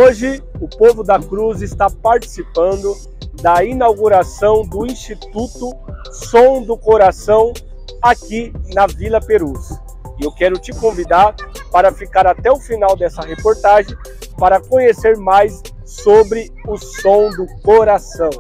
Hoje, o povo da Cruz está participando da inauguração do Instituto Som do Coração aqui na Vila Perus. E eu quero te convidar para ficar até o final dessa reportagem para conhecer mais sobre o som do coração.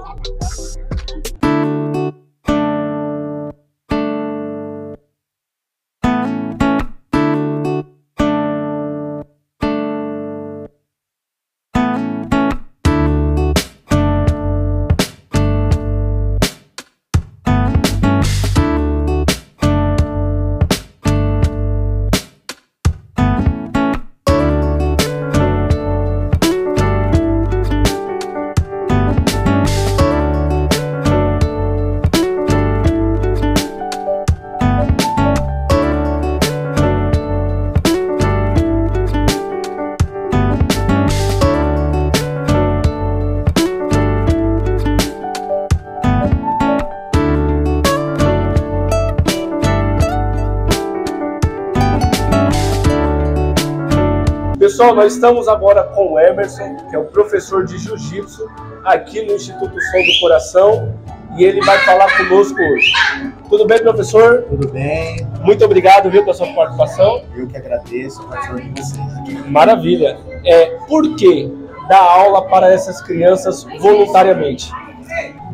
Pessoal, nós estamos agora com o Emerson, que é o professor de Jiu-Jitsu aqui no Instituto Som do Coração, e ele vai falar conosco hoje. Tudo bem, professor? Tudo bem. Muito obrigado, viu, pela sua participação. Eu que agradeço a participação de vocês aqui. Maravilha. Por que dar aula para essas crianças voluntariamente?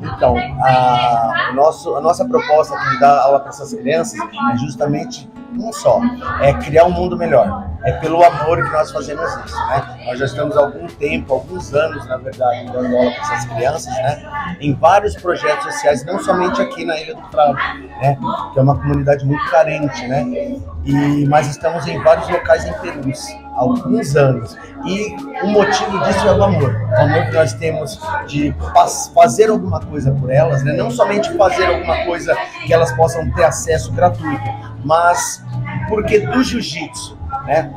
Então, a nossa proposta aqui de dar aula para essas crianças é justamente um só, é criar um mundo melhor. É pelo amor que nós fazemos isso, né? Nós já estamos há algum tempo, alguns anos, na verdade, dando aula para essas crianças, né? Em vários projetos sociais, não somente aqui na Ilha do Frade, né? Que é uma comunidade muito carente, né? Mas estamos em vários locais em Perus, há alguns anos. E o motivo disso é o amor que nós temos de fazer alguma coisa por elas, né? Não somente fazer alguma coisa que elas possam ter acesso gratuito, mas porque do jiu-jitsu, né?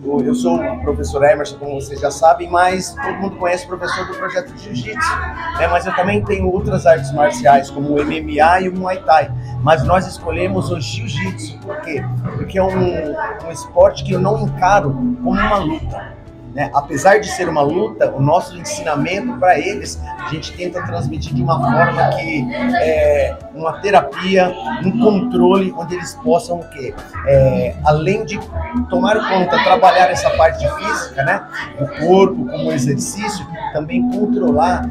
Eu sou o professor Emerson, como vocês já sabem, mas todo mundo conhece o professor do projeto de Jiu-Jitsu, né? Mas eu também tenho outras artes marciais, como o MMA e o Muay Thai. Mas nós escolhemos o Jiu-Jitsu, por quê? Porque é um esporte que eu não encaro como uma luta, né? Apesar de ser uma luta, o nosso ensinamento para eles, a gente tenta transmitir de uma forma que é uma terapia, um controle, onde eles possam o quê? Além de tomar conta, trabalhar essa parte física, né? O corpo como exercício, também controlar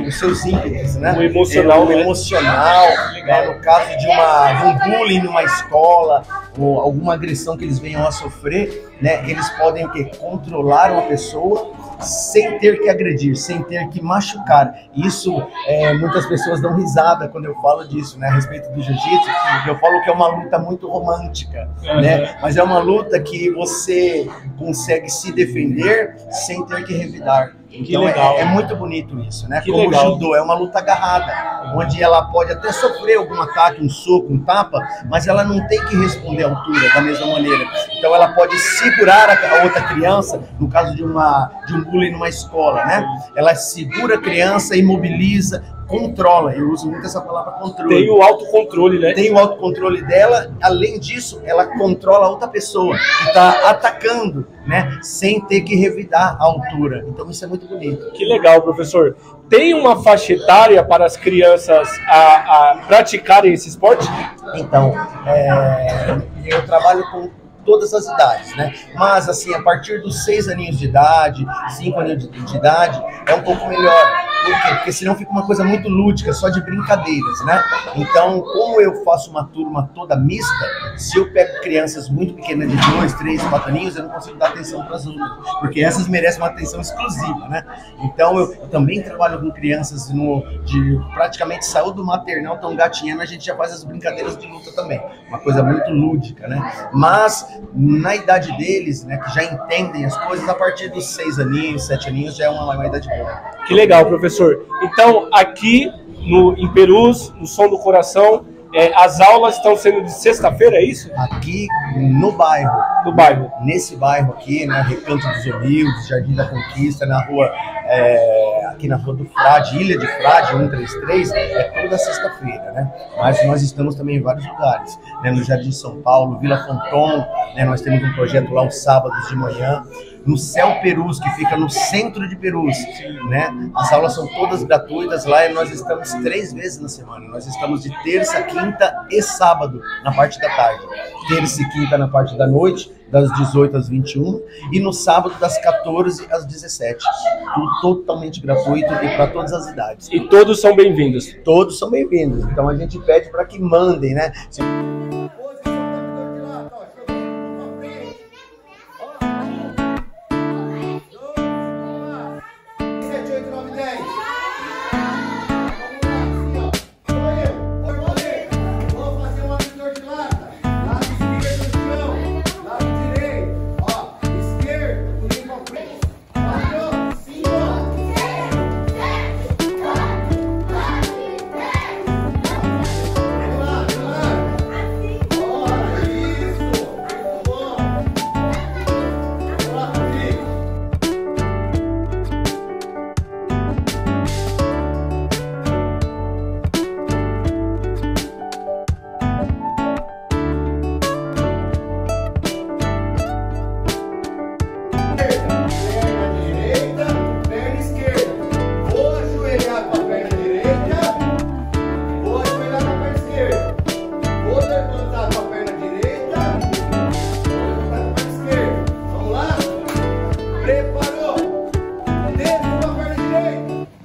os seus ímpetos, né? O emocional, né? No caso de um bullying numa escola, ou alguma agressão que eles venham a sofrer, né? Eles podem o quê? Controlar uma pessoa sem ter que agredir, sem ter que machucar. Isso, muitas pessoas dão risada quando eu falo disso, né? A respeito do jiu-jitsu, eu falo que é uma luta muito romântica, né? Mas é uma luta que você consegue se defender sem ter que revidar. Então é muito bonito isso, né? Como o judô é uma luta agarrada, onde ela pode até sofrer algum ataque, um soco, um tapa, mas ela não tem que responder à altura da mesma maneira. Então ela pode segurar a outra criança, no caso de um bullying numa escola, né? Ela segura a criança, imobiliza, controla. Eu uso muito essa palavra controle. Tem o autocontrole, né? Tem o autocontrole dela. Além disso, ela controla a outra pessoa que está atacando, né? Sem ter que revidar a altura. Então isso é muito bonito. Que legal, professor. Tem uma faixa etária para as crianças a praticarem esse esporte? Então, eu trabalho com todas as idades, né? Mas, assim, a partir dos 6 aninhos de idade, 5 aninhos de idade, é um pouco melhor. Por quê? Porque senão fica uma coisa muito lúdica, só de brincadeiras, né? Então, como eu faço uma turma toda mista, se eu pego crianças muito pequenas de 2, 3, 4 aninhos, eu não consigo dar atenção para as outras, porque essas merecem uma atenção exclusiva, né? Então, eu também trabalho com crianças de praticamente saiu do maternal, estão gatinhando, a gente já faz as brincadeiras de luta também. Uma coisa muito lúdica, né? Mas, na idade deles, né, que já entendem as coisas, a partir dos 6 aninhos, 7 aninhos, já é uma idade boa. Que legal, professor. Então, aqui em Perus, no Som do Coração, as aulas estão sendo de sexta-feira, é isso? Aqui no bairro. No bairro. Nesse bairro aqui, né, Recanto dos Humildes, Jardim da Conquista, na rua, aqui na Rua do Frade, Ilha de Frade, 133, toda sexta-feira, né? Mas nós estamos também em vários lugares, né, no Jardim São Paulo, Vila Fonton, né, nós temos um projeto lá aos sábados de manhã. no Céu Perus, que fica no centro de Perus, né? As aulas são todas gratuitas lá e nós estamos 3 vezes na semana. Nós estamos de terça, quinta e sábado na parte da tarde. Terça e quinta na parte da noite, das 18 às 21, e no sábado das 14 às 17. Tudo totalmente gratuito e para todas as idades. E todos são bem-vindos. Todos são bem-vindos. Então a gente pede para que mandem, né?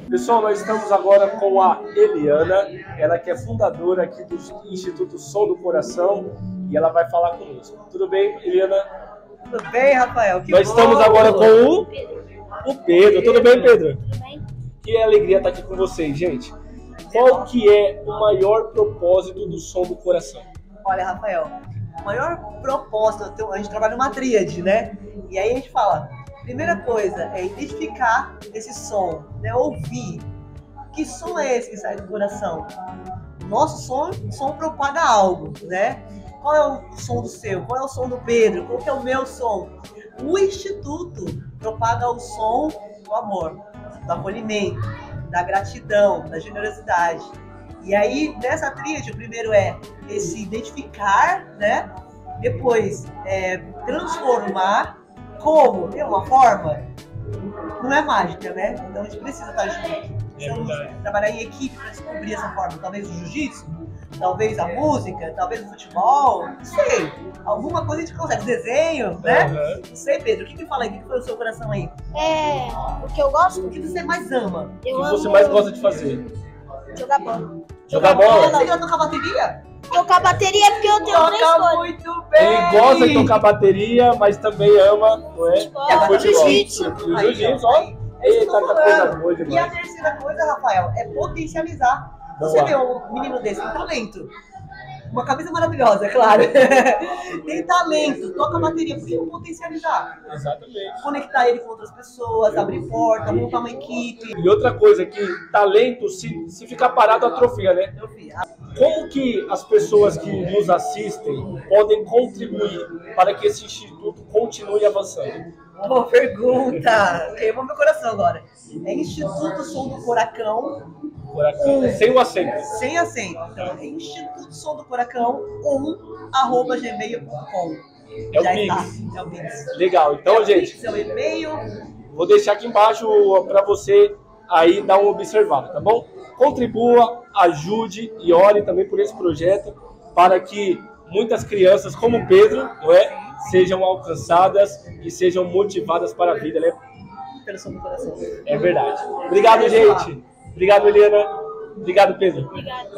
Pessoal, nós estamos agora com a Eliana, ela que é fundadora aqui do Instituto Som do Coração, e ela vai falar conosco. Tudo bem, Eliana? Tudo bem, Rafael? Nós estamos agora com o Pedro. Tudo bem, Pedro? Tudo bem? Que alegria estar aqui com vocês, gente. Qual que é o maior propósito do Som do Coração? Olha, Rafael, o maior propósito, a gente trabalha numa tríade, né? E aí a gente fala, primeira coisa é identificar esse som, né? Ouvir. Que som é esse que sai do coração? Nosso som propaga algo, né? Qual é o som do seu? Qual é o som do Pedro? Qual que é o meu som? O Instituto propaga o som do amor, do acolhimento, da gratidão, da generosidade. E aí, nessa tríade, o primeiro é esse identificar, né? Depois, transformar. Como? Tem uma forma? Não é mágica, né? Então a gente precisa estar junto. Precisamos trabalhar em equipe para descobrir essa forma. Talvez o jiu-jitsu, talvez a música, talvez o futebol, não sei. Alguma coisa a gente consegue. Desenho, né? Não sei, Pedro, o que fala aí? O que foi o seu coração aí? O que eu gosto? O que você mais ama? O que você mais gosta de fazer? Jogar bola. Jogar bola? Você gosta de tocar bateria? Tocar bateria porque eu tenho 3 Toca coisas. muito bem! Ele gosta de tocar bateria, mas também ama, não é? E agora jiu-jitsu. E o jiu-jitsu, ó. Eita, que coisa boa demais. E a terceira coisa, Rafael, é potencializar. Boa. Você vê um menino desse, tem talento. Uma camisa maravilhosa, é claro. Tem talento, toca bateria, por que não potencializar? Exatamente. Conectar ele com outras pessoas, abrir porta, montar uma equipe. E outra coisa que talento, se ficar parado, atrofia, né? Como que as pessoas que nos assistem podem contribuir para que esse instituto continue avançando? Boa pergunta! Queimou meu coração agora. É Instituto Som do Coracão. Sem o acento. Sem acento. Então, é Instituto Som do Coracão @gmail.com. É o Já Pix. está. É o Pix. Legal. Então, gente, Seu e-mail. vou deixar aqui embaixo para você aí dar uma observada, tá bom? Contribua, ajude e ore também por esse projeto para que muitas crianças como o Pedro, não é, sejam alcançadas e sejam motivadas para a vida, né? Pelo Som do Coração. É verdade. Obrigado, gente. Obrigado, Eliana. Obrigado, Pedro. Obrigada.